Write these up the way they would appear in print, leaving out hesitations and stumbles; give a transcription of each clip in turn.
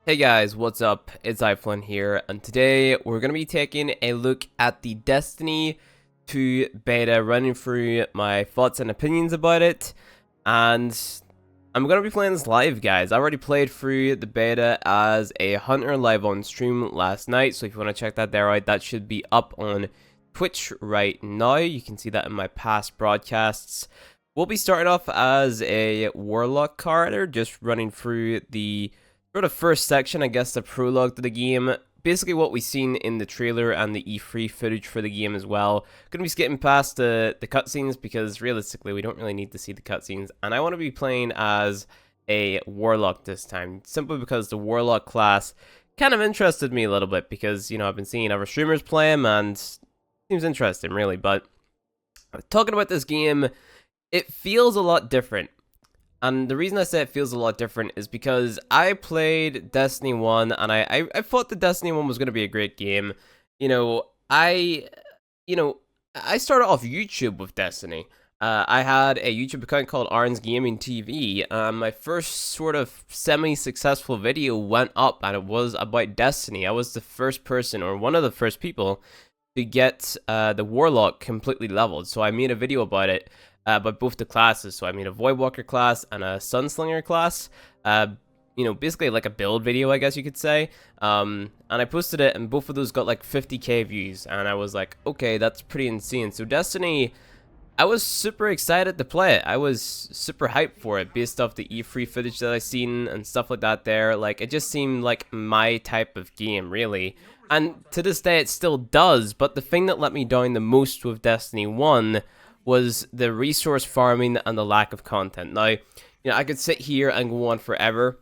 Hey guys, what's up? It's iFlynn here, and today we're going to be taking a look at the Destiny 2 beta, running through my thoughts and opinions about it, and I'm going to be playing this live, guys. I already played through the beta as a Hunter live on stream last night, so if you want to check that there out, that should be up on Twitch right now. You can see that in my past broadcasts. We'll be starting off as a Warlock character, just running through the for the first section, I guess the prologue to the game, basically what we've seen in the trailer and the E3 footage for the game as well. Gonna be skipping past the cutscenes because realistically we don't really need to see the cutscenes, and I want to be playing as a Warlock this time, simply because the Warlock class kind of interested me a little bit because, you know, I've been seeing other streamers play him and seems interesting really, but talking about this game, it feels a lot different. And the reason I say it feels a lot different is because I played Destiny 1 and I thought that Destiny 1 was going to be a great game. You know, I started off YouTube with Destiny. I had a YouTube account called Arns Gaming TV. My first sort of semi-successful video went up and it was about Destiny. I was the first person, or one of the first people, to get the Warlock completely leveled. So I made a video about it. But both the classes, so I made a Voidwalker class and a Sunslinger class, basically like a build video, I guess you could say, and I posted it, and both of those got like 50k views, and I was like, okay, that's pretty insane. So Destiny, I was super excited to play it. I was super hyped for it, based off the E3 footage that I seen and stuff like that there. Like, it just seemed like my type of game, really. And to this day, it still does, but the thing that let me down the most with Destiny 1 was the resource farming and the lack of content. Now, you know, I could sit here and go on forever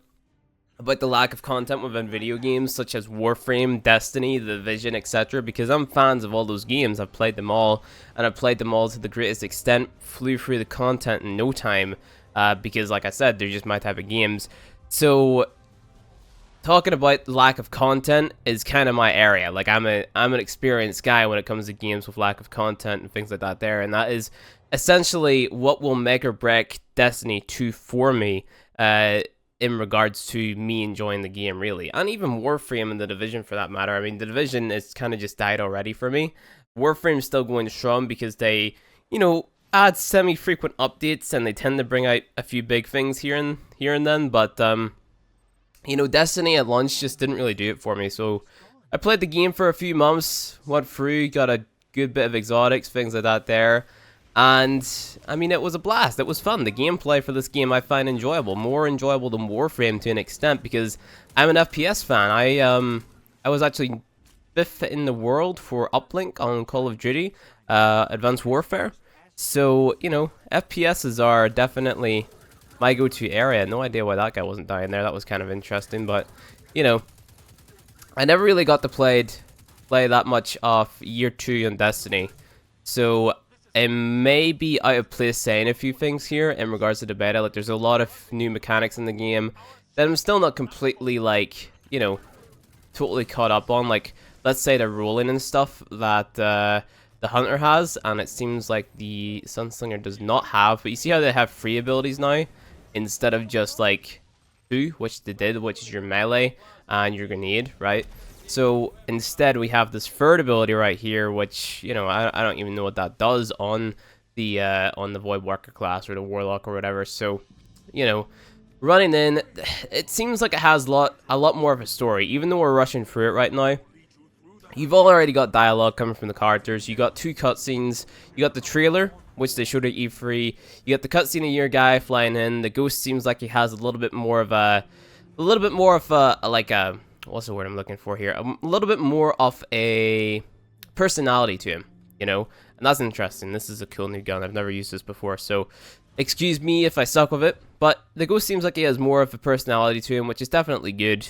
about the lack of content within video games such as Warframe, Destiny, The Division, etc. because I'm fans of all those games. I've played them all, and I've played them all to the greatest extent, flew through the content in no time, because like I said, they're just my type of games. So talking about lack of content is kind of my area. Like, I'm an experienced guy when it comes to games with lack of content and things like that there, and that is essentially what will make or break Destiny 2 for me, in regards to me enjoying the game, really. And even Warframe and The Division, for that matter. I mean, The Division is kind of just died already for me. Warframe's still going strong because they, you know, add semi-frequent updates, and they tend to bring out a few big things here and then, but you know, Destiny at launch just didn't really do it for me. So I played the game for a few months, went through, got a good bit of exotics, things like that there. And, I mean, it was a blast. It was fun. The gameplay for this game I find enjoyable. More enjoyable than Warframe to an extent, because I'm an FPS fan. I was actually 5th in the world for Uplink on Call of Duty, Advanced Warfare. So, you know, FPSs are definitely my go-to area. No idea why that guy wasn't dying there. That was kind of interesting, but, you know, I never really got to play that much of Year 2 in Destiny, so it may be out of place saying a few things here in regards to the beta. Like, there's a lot of new mechanics in the game that I'm still not completely, like, you know, totally caught up on. Like, let's say the rolling and stuff that the Hunter has, and it seems like the Sunslinger does not have. But you see how they have free abilities now, instead of just like 2, which they did, which is your melee and your grenade, right? So instead we have this third ability right here, which, you know, I don't even know what that does on the Voidwalker class or the Warlock or whatever. So, you know, running in, it seems like it has a lot more of a story, even though we're rushing through it right now. You've already got dialogue coming from the characters. You got 2 cutscenes. You got the trailer, which they showed at E3. You got the cutscene of your guy flying in. The ghost seems like he has a little bit more of a, like a, what's the word I'm looking for here? A little bit more of a personality to him, you know? And that's interesting. This is a cool new gun. I've never used this before, so excuse me if I suck with it. But the ghost seems like he has more of a personality to him, which is definitely good.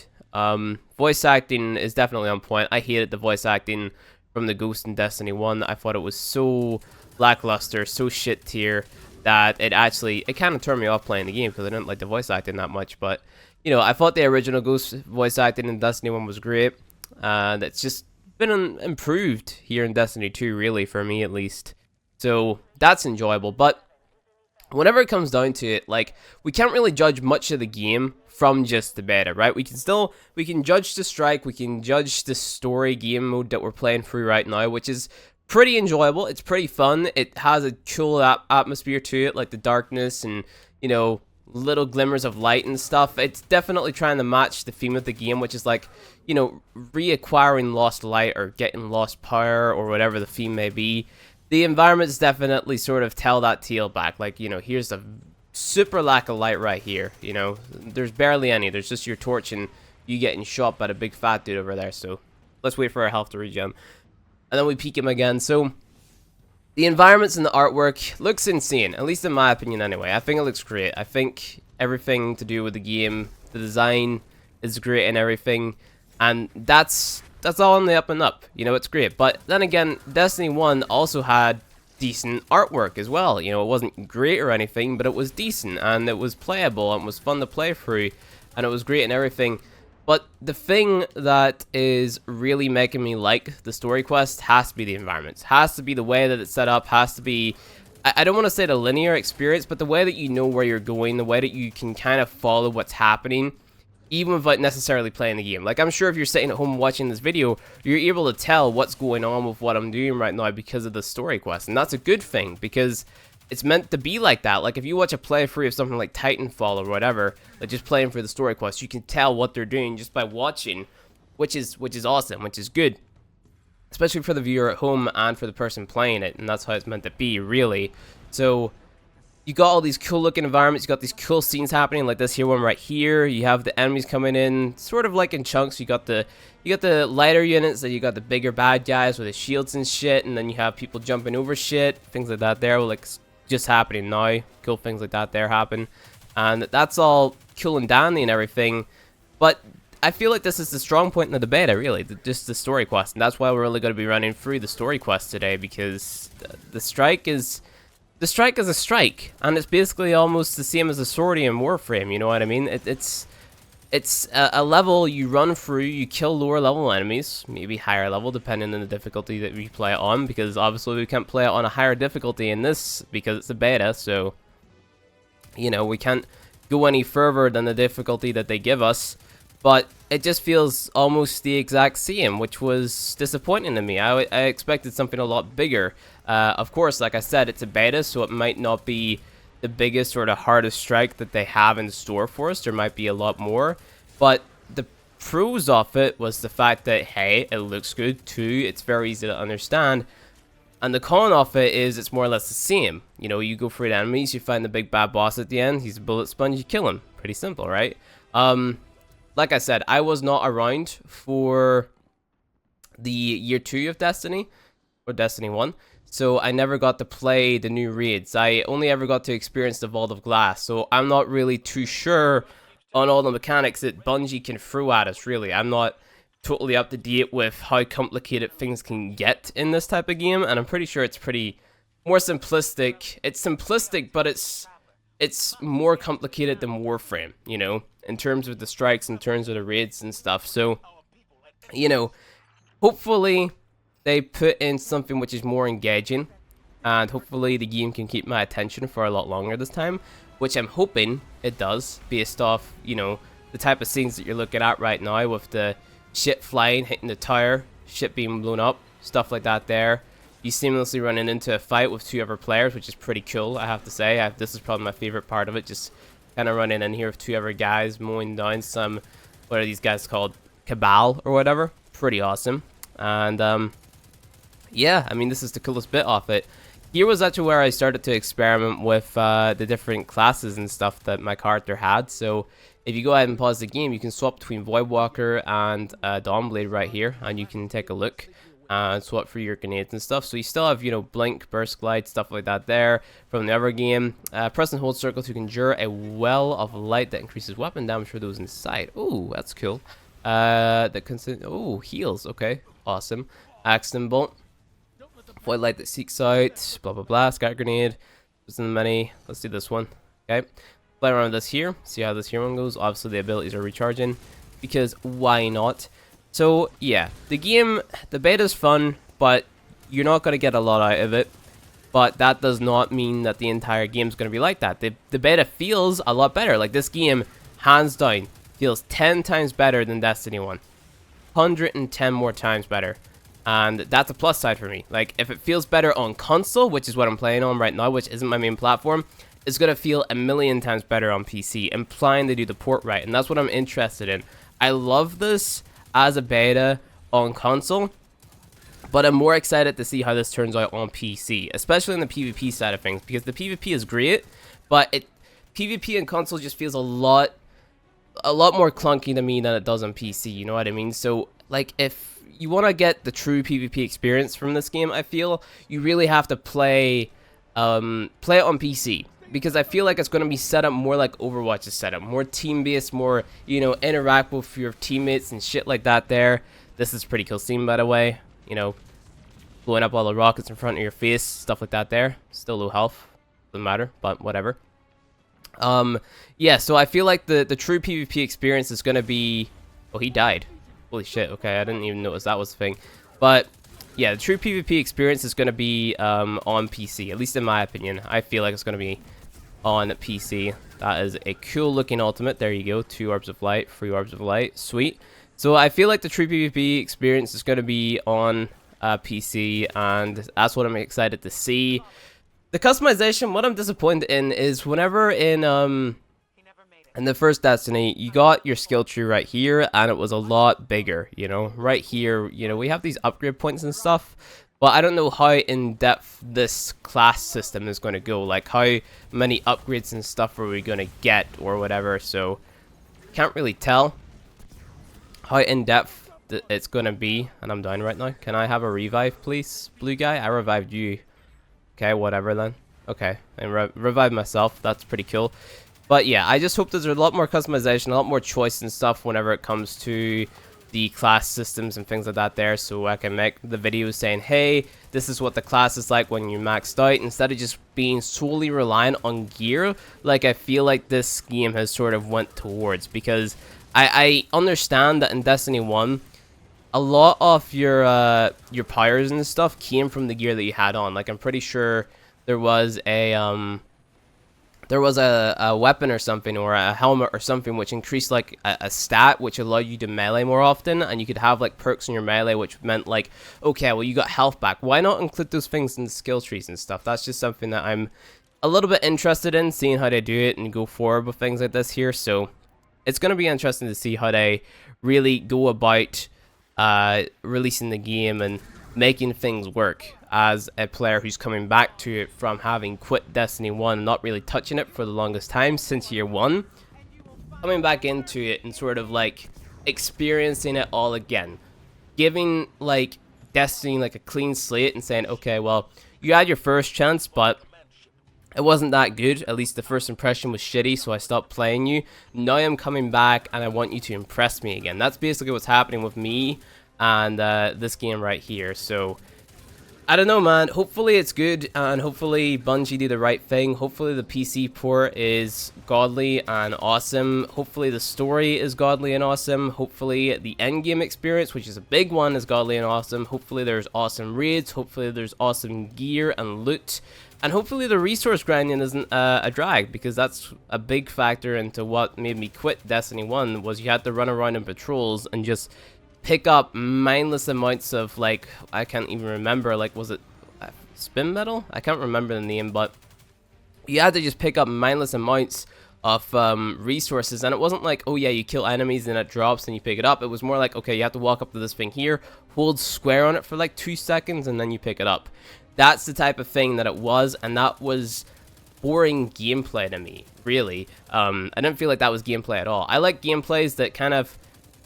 Voice acting is definitely on point. I hated the voice acting from the Ghost in Destiny 1. I thought it was so lackluster, so shit tier, that it kind of turned me off playing the game because I didn't like the voice acting that much. But, you know, I thought the original Ghost voice acting in Destiny 1 was great. That's just been improved here in Destiny 2, really, for me at least. So that's enjoyable. But whenever it comes down to it, like, we can't really judge much of the game from just the beta, right? We can judge the strike, we can judge the story game mode that we're playing through right now, which is pretty enjoyable. It's pretty fun. It has a cool atmosphere to it, like the darkness and, you know, little glimmers of light and stuff. It's definitely trying to match the theme of the game, which is like, you know, reacquiring lost light or getting lost power or whatever the theme may be. The environments definitely sort of tell that tale back. Like, you know, here's a super lack of light right here. You know, there's barely any. There's just your torch and you getting shot by the big fat dude over there. So let's wait for our health to regen. And then we peek him again. So the environments and the artwork looks insane, at least in my opinion anyway. I think it looks great. I think everything to do with the game, the design is great and everything. And that's all on the up and up. You know, it's great. But then again, Destiny 1 also had decent artwork as well. You know, it wasn't great or anything, but it was decent and it was playable and it was fun to play through and it was great and everything. But the thing that is really making me like the story quest has to be the environments. Has to be the way that it's set up. Has to be, I don't want to say the linear experience, but the way that you know where you're going, the way that you can kind of follow what's happening, even without necessarily playing the game. Like, I'm sure if you're sitting at home watching this video, you're able to tell what's going on with what I'm doing right now because of the story quest. And that's a good thing, because it's meant to be like that. Like, if you watch a playthrough of something like Titanfall or whatever, like just playing for the story quest, you can tell what they're doing just by watching, which is awesome, which is good. Especially for the viewer at home and for the person playing it, and that's how it's meant to be, really. So you got all these cool looking environments, you got these cool scenes happening, like this here one right here. You have the enemies coming in sort of like in chunks. You got the lighter units, then you got the bigger bad guys with the shields and shit, and then you have people jumping over shit, things like that there, like just happening now. Cool things like that there happen, and that's all cool and dandy and everything. But I feel like this is the strong point in the beta, really, just the story quest, and that's why we're really going to be running through the story quest today, because the strike is a strike, and it's basically almost the same as a sortie in Warframe. You know what I mean? It's a level you run through, you kill lower level enemies, maybe higher level depending on the difficulty that we play it on, because obviously we can't play it on a higher difficulty in this because it's a beta, so you know, we can't go any further than the difficulty that they give us. But it just feels almost the exact same, which was disappointing to me. I expected something a lot bigger. Of course, like I said, it's a beta, so it might not be the biggest or the hardest strike that they have in store for us. There might be a lot more. But the pros of it was the fact that, hey, it looks good too. It's very easy to understand. And the con of it is it's more or less the same. You know, you go through the enemies, you find the big bad boss at the end. He's a bullet sponge, you kill him. Pretty simple, right? Like I said, I was not around for the year 2 of Destiny, or Destiny 1, so I never got to play the new raids. I only ever got to experience the Vault of Glass, so I'm not really too sure on all the mechanics that Bungie can throw at us, really. I'm not totally up to date with how complicated things can get in this type of game, and I'm pretty sure it's pretty more simplistic. It's simplistic, but it's more complicated than Warframe, you know, in terms of the strikes, in terms of the raids and stuff. So, you know, hopefully they put in something which is more engaging, and hopefully the game can keep my attention for a lot longer this time, which I'm hoping it does, based off, you know, the type of scenes that you're looking at right now, with the shit flying, hitting the tower, shit being blown up, stuff like that there. You seamlessly running into a fight with 2 other players, which is pretty cool, I have to say. This is probably my favorite part of it, just kind of running in here with 2 other guys, mowing down some, what are these guys called, Cabal or whatever. Pretty awesome. And yeah, I mean, this is the coolest bit of it. Here was actually where I started to experiment with the different classes and stuff that my character had. So if you go ahead and pause the game, you can swap between Voidwalker and Dawnblade right here, and you can take a look and swap for your grenades and stuff. So you still have, you know, Blink, Burst Glide, stuff like that there from the other game. Press and hold circle to conjure a well of light that increases weapon damage for those inside. Ooh, that's cool. Heals. Okay, awesome. Accident Bolt. Void light that seeks out. Blah blah blah. Scatter grenade. There's in the many. Let's do this one. Okay. Play around with this here. See how this here one goes. Obviously the abilities are recharging, because why not? So yeah, the game, the beta's fun, but you're not gonna get a lot out of it. but that does not mean that the entire game's going to be like that. The beta feels a lot better. Like, this game, hands down, feels 10 times better than Destiny 1. 110 more times better. And that's a plus side for me. Like, if it feels better on console, which is what I'm playing on right now, which isn't my main platform, it's going to feel a million times better on PC, implying they do the port right. And that's what I'm interested in. I love this as a beta on console, but I'm more excited to see how this turns out on PC, especially on the PvP side of things, because the PvP is great, but PvP on console just feels a lot more clunky to me than it does on PC, you know what I mean? So, like, if you want to get the true PvP experience from this game, I feel you really have to play it on PC, because I feel like it's going to be set up more like Overwatch is set up, more team-based, more, you know, interact with your teammates and shit like that there. This is pretty cool scene, by the way, you know, blowing up all the rockets in front of your face, stuff like that there. Still low health, doesn't matter, but whatever. Yeah, so I feel like the true PvP experience is going to be... Oh, he died. Holy shit, okay, I didn't even notice that was the thing. But, yeah, the true PvP experience is going to be on PC, at least in my opinion. I feel like it's going to be on PC. That is a cool looking ultimate. There you go, 2 orbs of light, 3 orbs of light, sweet. So I feel like the true PvP experience is going to be on PC, and that's what I'm excited to see. The customization, what I'm disappointed in is whenever in the first Destiny, you got your skill tree right here, and it was a lot bigger, you know? Right here, you know, we have these upgrade points and stuff, but I don't know how in-depth this class system is going to go, like how many upgrades and stuff are we going to get, or whatever, so can't really tell how in-depth it's going to be, and I'm dying right now. Can I have a revive, please, blue guy? I revived you. Okay, whatever then. Okay, and revive myself. That's pretty cool. But yeah, I just hope there's a lot more customization, a lot more choice and stuff whenever it comes to the class systems and things like that there, so I can make the videos saying, hey, this is what the class is like when you're maxed out, instead of just being solely reliant on gear, like I feel like this game has sort of went towards, because I understand that in Destiny 1, a lot of your powers and stuff came from the gear that you had on. Like, I'm pretty sure there was a weapon or something, or a helmet or something, which increased like a stat which allowed you to melee more often, and you could have like perks in your melee, which meant like, okay, well, you got health back. Why not include those things in the skill trees and stuff? That's just something that I'm a little bit interested in, seeing how they do it and go forward with things like this here. So it's going to be interesting to see how they really go about releasing the game and making things work as a player who's coming back to it from having quit Destiny 1 and not really touching it for the longest time since year 1. Coming back into it and sort of like experiencing it all again. Giving like Destiny like a clean slate and saying, okay, well, you had your first chance, but it wasn't that good. At least the first impression was shitty, so I stopped playing you. Now I'm coming back and I want you to impress me again. That's basically what's happening with me and this game right here. So I don't know, man. Hopefully it's good, and hopefully Bungie do the right thing. Hopefully the PC port is godly and awesome. Hopefully the story is godly and awesome. Hopefully the endgame experience, which is a big one, is godly and awesome. Hopefully there's awesome raids. Hopefully there's awesome gear and loot. And hopefully the resource grinding isn't a drag, because that's a big factor into what made me quit Destiny 1, was you had to run around in patrols and just pick up mindless amounts of, like, I can't even remember, like, was it spin metal? I can't remember the name, but you had to just pick up mindless amounts of resources, and it wasn't like, oh yeah, you kill enemies and it drops and you pick it up. It was more like, okay, you have to walk up to this thing here, hold square on it for like 2 seconds, and then you pick it up. That's the type of thing that it was, and that was boring gameplay to me, really. I didn't feel like that was gameplay at all. I like gameplays that kind of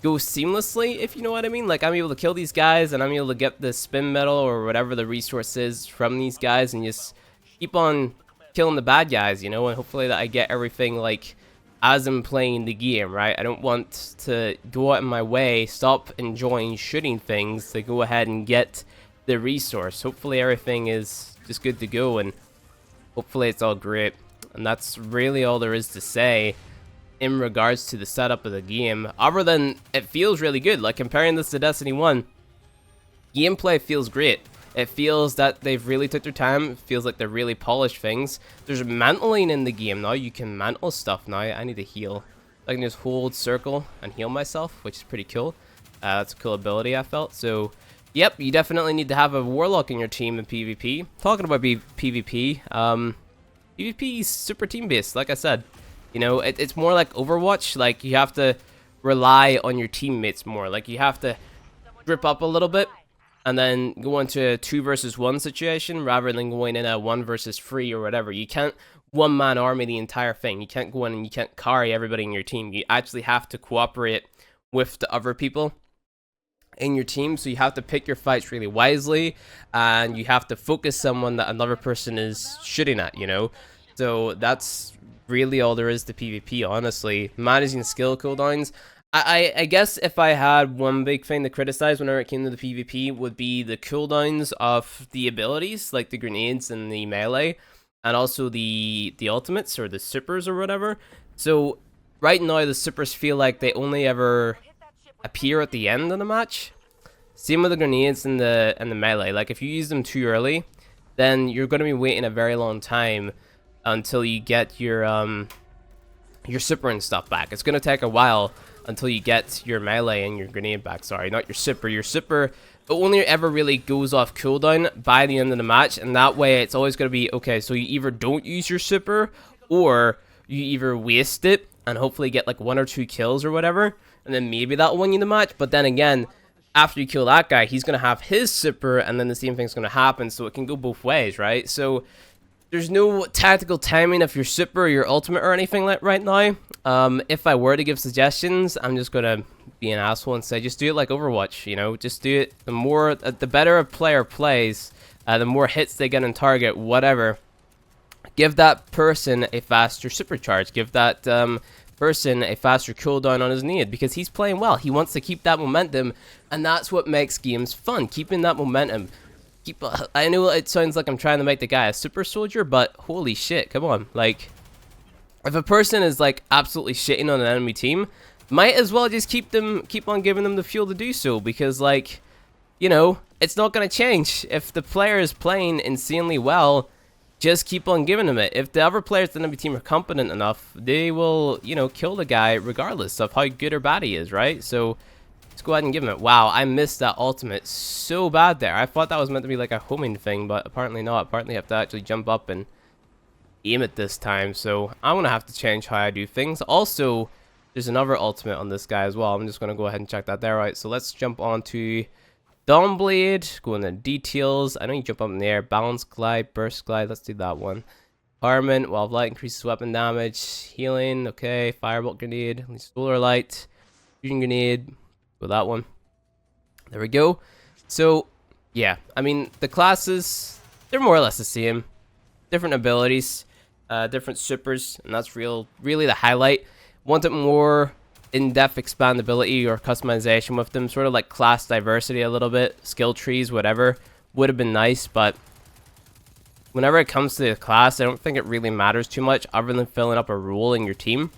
go seamlessly, if you know what I mean. Like, I'm able to kill these guys, and I'm able to get the spin metal or whatever the resource is from these guys, and just keep on killing the bad guys, you know, and hopefully that I get everything, like, as I'm playing the game, right? I don't want to go out of my way, stop enjoying shooting things to go ahead and get the resource. Hopefully everything is just good to go, and hopefully it's all great. And that's really all there is to say in regards to the setup of the game, other than it feels really good. Like, comparing this to Destiny 1, gameplay feels great. It feels that they've really took their time. It feels like they're really polished things. There's mantling in the game now. You can mantle stuff now. I need to heal. I can just hold circle and heal myself, which is pretty cool. That's a cool ability, I felt. So, yep, you definitely need to have a warlock in your team in PvP. Talking about PvP, PvP is super team-based, like I said. You know, it's more like Overwatch. Like, you have to rely on your teammates more. Like, you have to grip up a little bit and then go into a 2 versus 1 situation rather than going in a 1 versus 3 or whatever. You can't one-man army the entire thing. You can't go in and you can't carry everybody in your team. You actually have to cooperate with the other people in your team, so you have to pick your fights really wisely, and you have to focus someone that another person is shooting at, you know? So that's really all there is to PvP, honestly. Managing skill cooldowns. I guess if I had one big thing to criticize whenever it came to the PvP would be the cooldowns of the abilities, like the grenades and the melee, and also the ultimates or the supers or whatever. So right now the supers feel like they only ever appear at the end of the match. Same with the grenades and the melee. Like if you use them too early, then you're going to be waiting a very long time until you get your super and stuff back. It's going to take a while until you get your melee and your grenade back. Sorry, not your super. Your super only ever really goes off cooldown by the end of the match, and that way it's always going to be, okay, so you either don't use your super, or you either waste it and hopefully get like 1 or 2 kills or whatever, and then maybe that'll win you the match. But then again, after you kill that guy, he's going to have his super, and then the same thing's going to happen, so it can go both ways, right? So there's no tactical timing of your super or your ultimate or anything like right now. If I were to give suggestions, I'm just going to be an asshole and say just do it like Overwatch, you know? Just do it. The better a player plays, the more hits they get on target, whatever. Give that person a faster supercharge. Give that person a faster cooldown on his nade, because he's playing well. He wants to keep that momentum, and that's what makes games fun, keeping that momentum. I know it sounds like I'm trying to make the guy a super soldier, but holy shit, come on. Like, if a person is like absolutely shitting on an enemy team, might as well just keep on giving them the fuel to do so, because like, you know, it's not going to change. If the player is playing insanely well, just keep on giving them it. If the other players in the enemy team are competent enough, they will, you know, kill the guy regardless of how good or bad he is, right? So let's go ahead and give him it. Wow, I missed that ultimate so bad there. I thought that was meant to be like a homing thing, but apparently not. Apparently I have to actually jump up and aim it this time. So I'm going to have to change how I do things. Also, there's another ultimate on this guy as well. I'm just going to go ahead and check that there, right? So let's jump on to Dawnblade, go into details. I know you jump up in the air. Balance glide, burst glide. Let's do that one. Harmon, Wall of Light increases weapon damage. Healing, okay. Firebolt grenade, solar light, fusion grenade. Go that one. There we go. So, yeah. I mean, the classes, they're more or less the same. Different abilities, different supers, and that's really the highlight. Wanted more in-depth expandability or customization with them, sort of like class diversity a little bit, skill trees, whatever, would have been nice. But whenever it comes to the class, I don't think it really matters too much other than filling up a role in your team.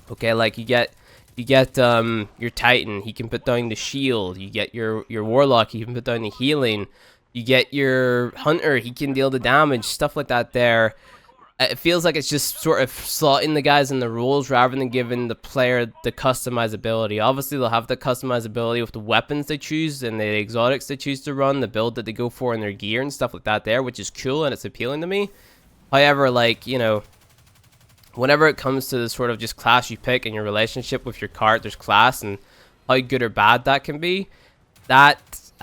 Okay, like you get your Titan, he can put down the shield. You get your Warlock, he can put down the healing. You get your Hunter, he can deal the damage, stuff like that there. It feels like it's just sort of slotting the guys in the roles rather than giving the player the customizability. Obviously, they'll have the customizability with the weapons they choose and the exotics they choose to run, the build that they go for in their gear and stuff like that there, which is cool and it's appealing to me. However, like, you know, whenever it comes to the sort of just class you pick and your relationship with your character's class and how good or bad that can be,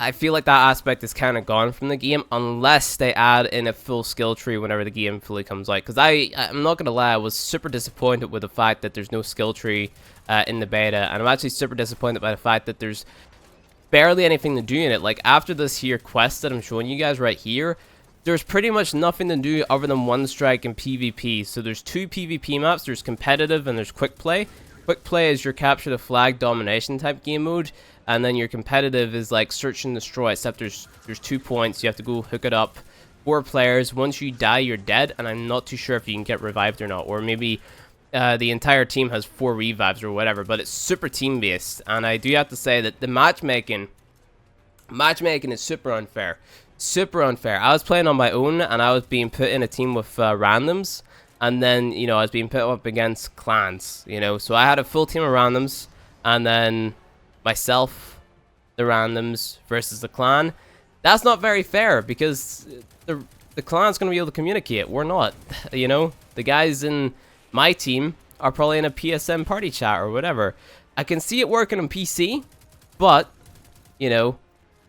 I feel like that aspect is kind of gone from the game unless they add in a full skill tree whenever the game fully comes out. Because I'm not going to lie, I was super disappointed with the fact that there's no skill tree in the beta. And I'm actually super disappointed by the fact that there's barely anything to do in it. Like, after this here quest that I'm showing you guys right here, there's pretty much nothing to do other than one strike and PvP. So there's 2 PvP maps. There's competitive and there's quick play. Quick play is your capture the flag domination type game mode. And then your competitive is like search and destroy, except there's 2 points. You have to go hook it up. 4 players. Once you die, you're dead. And I'm not too sure if you can get revived or not. Or maybe the entire team has 4 revives or whatever. But it's super team-based. And I do have to say that the matchmaking is super unfair. super unfair. I was playing on my own, and I was being put in a team with randoms, and then, you know, I was being put up against clans, you know, so I had a full team of randoms, and then myself, the randoms versus the clan. That's not very fair, because the clan's gonna be able to communicate. We're not, you know. The guys in my team are probably in a PSN party chat or whatever. I can see it working on PC, but, you know,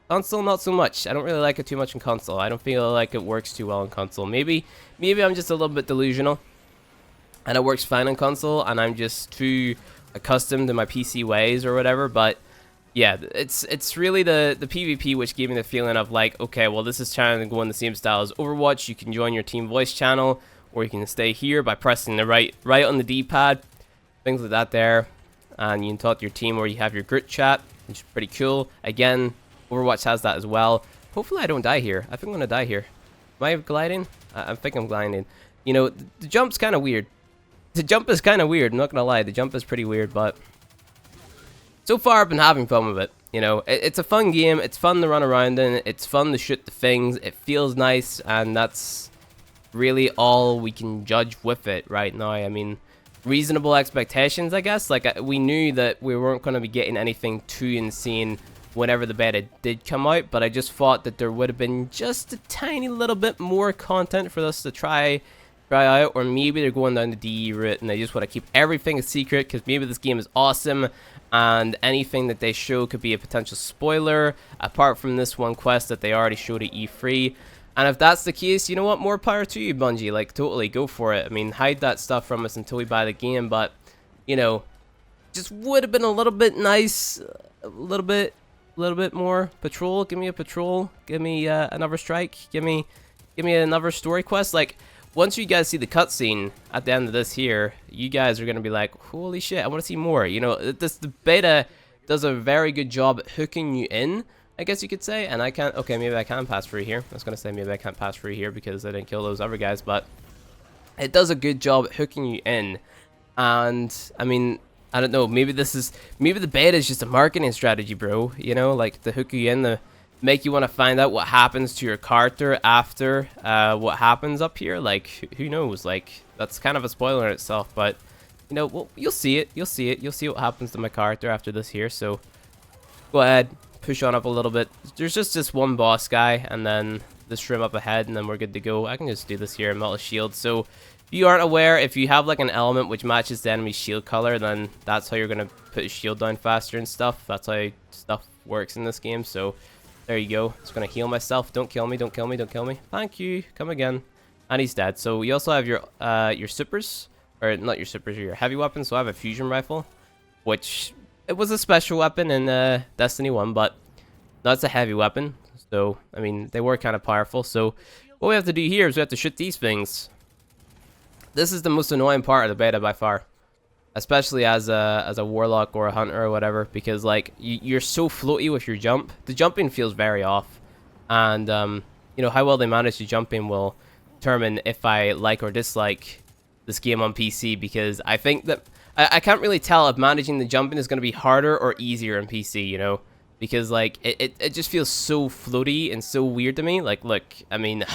console not so much. I don't really like it too much in console. I don't feel like it works too well in console. Maybe I'm just a little bit delusional, and it works fine on console, and I'm just too accustomed to my PC ways or whatever. But yeah, it's really the PvP which gave me the feeling of like, okay, well, this is trying to go in the same style as Overwatch. You can join your team voice channel, or you can stay here by pressing the right on the D-pad, things like that there, and you can talk to your team, or you have your group chat, which is pretty cool. Again, Overwatch has that as well. Hopefully I don't die here. I think I'm gonna die here. Am I gliding? I think I'm gliding. You know, the jump's kind of weird. The jump is kind of weird, I'm not gonna lie. The jump is pretty weird, but so far I've been having fun with it. You know, it's a fun game. It's fun to run around in. It's fun to shoot the things. It feels nice, and that's really all we can judge with it right now. I mean, reasonable expectations, I guess. Like, we knew that we weren't going to be getting anything too insane whenever the beta did come out, but I just thought that there would have been just a tiny little bit more content for us to try out, or maybe they're going down the DE route and they just want to keep everything a secret, because maybe this game is awesome and anything that they show could be a potential spoiler, apart from this one quest that they already showed at E3. And if that's the case, you know what, more power to you, Bungie. Like, totally, go for it. I mean, hide that stuff from us until we buy the game, but, you know, just would have been a little bit nice, a little bit more patrol. Give me a patrol, give me another strike, give me another story quest. Like, once you guys see the cutscene at the end of this here, you guys are gonna be like, holy shit, I want to see more. You know, the beta does a very good job at hooking you in, I guess you could say. And I can't, okay, maybe I can pass free here. I was gonna say maybe I can't pass free here because I didn't kill those other guys, but it does a good job at hooking you in. And I mean, I don't know, maybe the beta is just a marketing strategy, bro, you know, like to hook you in, to make you want to find out what happens to your character after what happens up here. Like, who knows, like, that's kind of a spoiler in itself, but, you know, well, you'll see what happens to my character after this here. So go ahead, push on up a little bit. There's just this one boss guy, and then this room up ahead, and then we're good to go. I can just do this here and melt a shield. So if you aren't aware, if you have like an element which matches the enemy's shield color, then that's how you're gonna put his shield down faster and stuff. That's how stuff works in this game. So there you go. Just gonna heal myself. Don't kill me, don't kill me, don't kill me. Thank you. Come again. And he's dead. So you also have your supers, or not your supers, or your heavy weapons. So I have a fusion rifle, which it was a special weapon in Destiny 1, but now it's a heavy weapon. So I mean, they were kind of powerful. So what we have to do here is we have to shoot these things. This is the most annoying part of the beta by far, especially as a warlock or a hunter or whatever, because like you're so floaty with your jump. The jumping feels very off, and you know, how well they manage the jumping will determine if I like or dislike this game on PC, because I think that I can't really tell if managing the jumping is going to be harder or easier on PC, you know, because like it just feels so floaty and so weird to me. Like, look, I mean,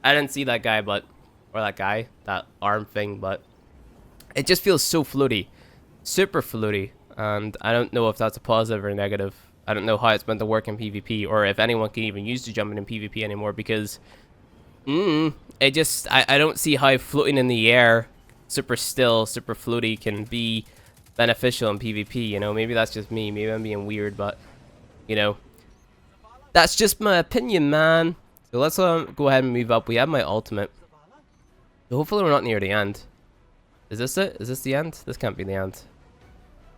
I didn't see that guy, but that arm thing, but it just feels so floaty, super floaty, and I don't know if that's a positive or negative. I don't know how it's meant to work in PvP, or if anyone can even use the jumping in PvP anymore, because it just, I don't see how floating in the air, super still, super floaty, can be beneficial in PvP, you know. Maybe that's just me, maybe I'm being weird, but, you know, that's just my opinion, man. So let's go ahead and move up. We have my ultimate. So hopefully we're not near the end. Is this it? Is this the end? This can't be the end.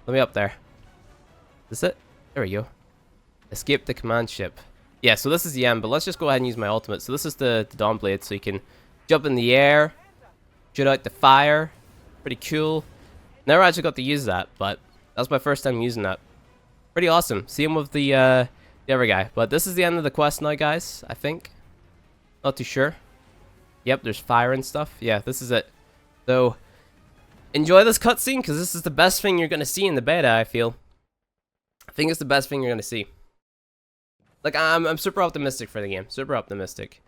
Let me up there. Is this it? There we go. Escape the command ship. Yeah, so this is the end, but let's just go ahead and use my ultimate. So this is the Dawn Blade, so you can jump in the air, shoot out the fire. Pretty cool. Never actually got to use that, but that's my first time using that. Pretty awesome. Same with the other guy. But this is the end of the quest now, guys, I think. Not too sure. Yep, there's fire and stuff. Yeah, this is it. So enjoy this cutscene, because this is the best thing you're going to see in the beta, I feel. I think it's the best thing you're going to see. Like, I'm super optimistic for the game. Super optimistic.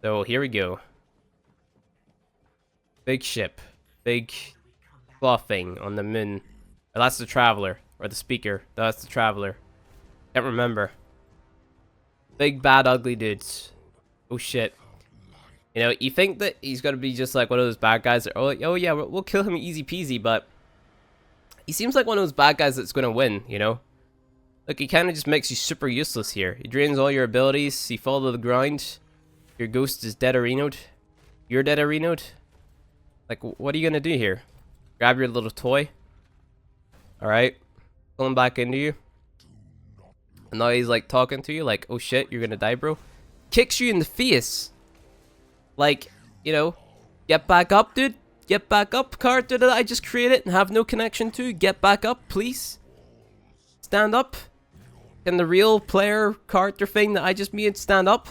So, here we go. Big ship. Big claw thing on the moon. Oh, that's the Traveler. Or the Speaker. That's the Traveler. Can't remember. Big, bad, ugly dudes. Oh, shit. You know, you think that he's gonna be just like one of those bad guys that, oh yeah, we'll kill him easy peasy, but he seems like one of those bad guys that's gonna win, you know? Like, he kind of just makes you super useless here. He drains all your abilities, you fall to the ground, your ghost is dead arenoed, you're dead arenoed. Like, what are you gonna do here? Grab your little toy. Alright. Pull him back into you. And now he's like talking to you like, oh shit, you're gonna die, bro. Kicks you in the face. Like, you know, get back up, dude. Get back up, character that I just created and have no connection to. Get back up, please. Stand up. Can the real player character thing that I just made stand up?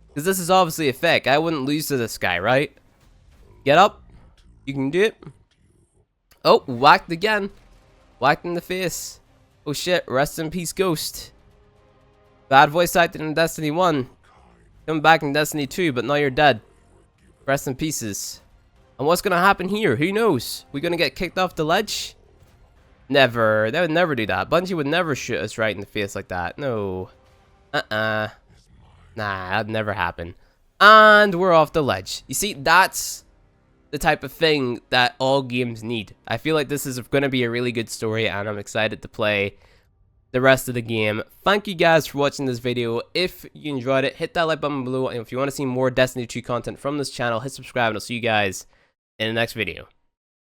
Because this is obviously a fake. I wouldn't lose to this guy, right? Get up. You can do it. Oh, whacked again. Whacked in the face. Oh shit, rest in peace, Ghost. Bad voice acting in Destiny 1. Come back in Destiny 2, but now you're dead. Rest in pieces. And what's gonna happen here? Who knows? We gonna get kicked off the ledge? Never. They would never do that. Bungie would never shoot us right in the face like that. No. Nah, that'd never happen. And we're off the ledge. You see, that's the type of thing that all games need. I feel like this is gonna be a really good story, and I'm excited to play the rest of the game. Thank you guys for watching this video. If you enjoyed it, hit that like button below, and if you want to see more Destiny 2 content from this channel, hit subscribe, and I'll see you guys in the next video.